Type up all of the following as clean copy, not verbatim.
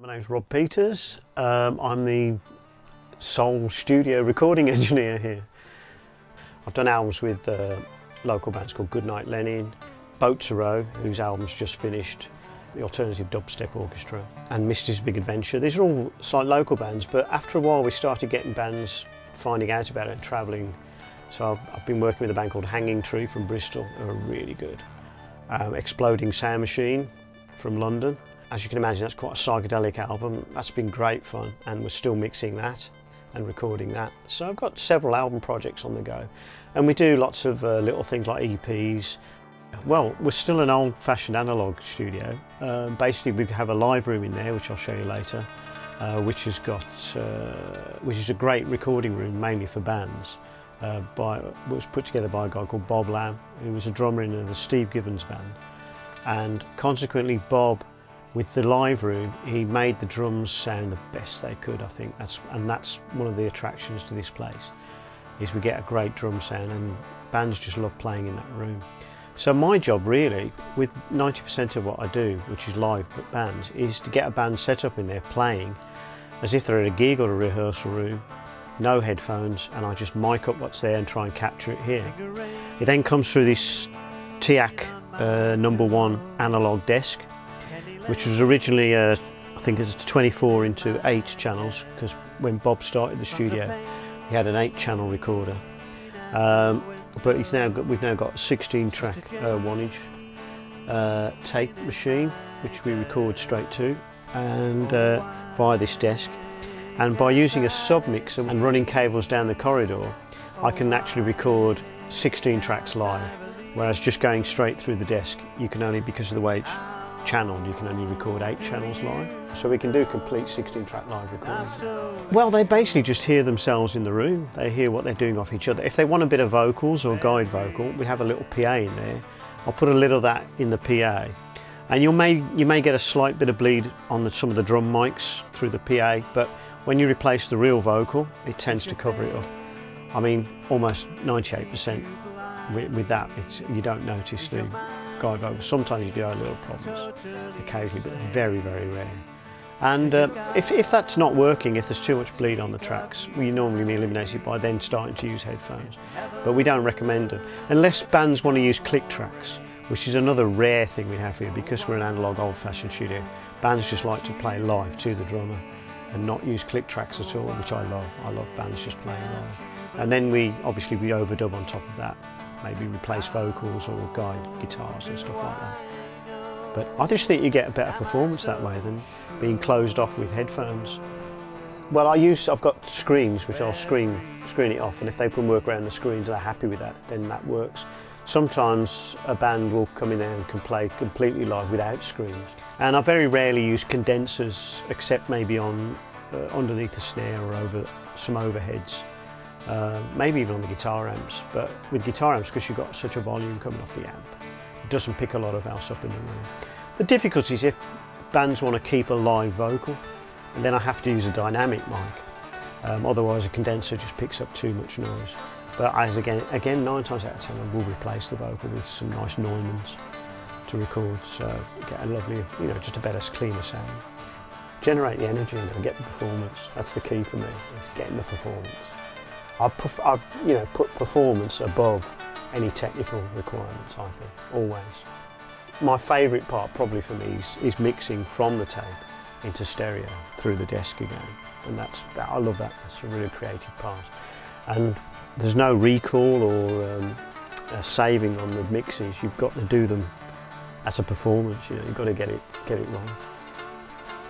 My name's Rob Peters. I'm the sole studio recording engineer here. I've done albums with local bands called Goodnight Lenin, Boats a Row, whose album's just finished, the Alternative Dubstep Orchestra, and Misty's Big Adventure. These are all slight local bands, but after a while we started getting bands finding out about it and travelling. So I've been working with a band called Hanging Tree from Bristol, who are really good. Exploding Sound Machine from London. As you can imagine, that's quite a psychedelic album. That's been great fun, and we're still mixing that and recording that. So I've got several album projects on the go, and we do lots of little things like EPs. Well, we're still an old-fashioned analog studio. Basically, we have a live room in there, which I'll show you later, which is a great recording room, mainly for bands. Was put together by a guy called Bob Lamb, who was a drummer in the Steve Gibbons band, and consequently, Bob, with the live room, he made the drums sound the best they could, I think. That's one of the attractions to this place, is we get a great drum sound, and bands just love playing in that room. So my job really, with 90% of what I do, which is live but bands, is to get a band set up in there playing as if they're at a gig or a rehearsal room, no headphones, and I just mic up what's there and try and capture it here. It then comes through this TIAC #1 analog desk, which was originally, I think it's 24 into 8 channels, because when Bob started the studio, he had an 8-channel recorder. But we've now got a 16-track 1-inch tape machine, which we record straight to, and via this desk. And by using a submixer and running cables down the corridor, I can actually record 16 tracks live, whereas just going straight through the desk, you can only, because of the way it's channeled, you can only record 8 channels live. So we can do complete 16-track live recordings. Well, they basically just hear themselves in the room. They hear what they're doing off each other. If they want a bit of vocals or guide vocal, we have a little PA in there. I'll put a little of that in the PA. And you may get a slight bit of bleed on some of the drum mics through the PA, but when you replace the real vocal, it tends to cover it up. I mean, almost 98% with that, you don't notice the guide vocal. Sometimes you do have little problems, occasionally, but very, very rare. And if that's not working, if there's too much bleed on the tracks, we normally eliminate it by then starting to use headphones. But we don't recommend it, unless bands want to use click tracks, which is another rare thing we have here, because we're an analog old-fashioned studio. Bands just like to play live to the drummer and not use click tracks at all, which I love. I love bands just playing live. And then we overdub on top of that, maybe replace vocals or guide guitars and stuff like that. But I just think you get a better performance that way than being closed off with headphones. Well, I've got screens, which I'll screen it off, and if they can work around the screens and they're happy with that, then that works. Sometimes a band will come in there and can play completely live without screens. And I very rarely use condensers, except maybe on underneath the snare or over some overheads. Maybe even on the guitar amps, but with guitar amps, because you've got such a volume coming off the amp, it doesn't pick a lot of else up in the room. The difficulty is if bands want to keep a live vocal, and then I have to use a dynamic mic. Otherwise a condenser just picks up too much noise. But again, 9 times out of 10 I will replace the vocal with some nice Neumanns to record, so get a lovely, just a better, cleaner sound. Generate the energy and get the performance. That's the key for me, is getting the performance. I put performance above any technical requirements, I think, always. My favourite part probably for me is mixing from the tape into stereo through the desk again, and I love that. That's a really creative part. And there's no recall or saving on the mixes. You've got to do them as a performance. You've got to get it right.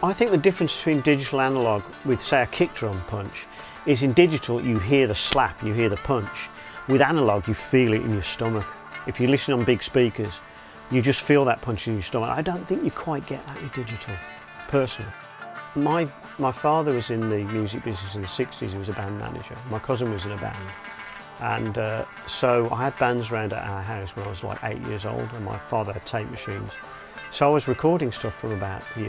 I think the difference between digital and analog with, say, a kick drum punch is in digital you hear the slap, you hear the punch. With analog you feel it in your stomach. If you listen on big speakers, you just feel that punch in your stomach. I don't think you quite get that with digital, personally. My father was in the music business in the 60s, he was a band manager. My cousin was in a band. And so I had bands around at our house when I was like 8 years old, and my father had tape machines. So I was recording stuff from about 8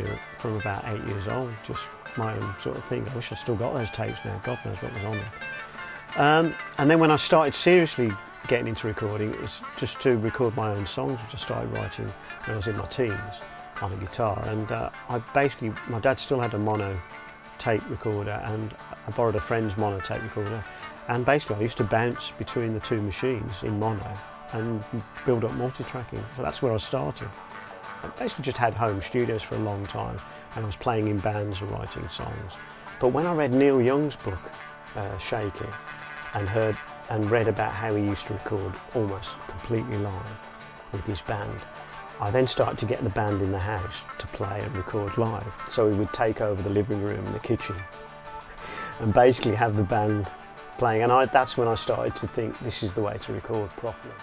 years old, just my own sort of thing. I wish I still got those tapes now, God knows what was on them. And then when I started seriously getting into recording, it was just to record my own songs, which I started writing when I was in my teens. on a guitar, and my dad still had a mono tape recorder, and I borrowed a friend's mono tape recorder, and basically I used to bounce between the two machines in mono and build up multi-tracking. So that's where I started. I basically just had home studios for a long time, and I was playing in bands and writing songs. But when I read Neil Young's book, Shake It, and read about how he used to record almost completely live with his band, I then started to get the band in the house to play and record live. So we would take over the living room and the kitchen and basically have the band playing. And that's when I started to think this is the way to record properly.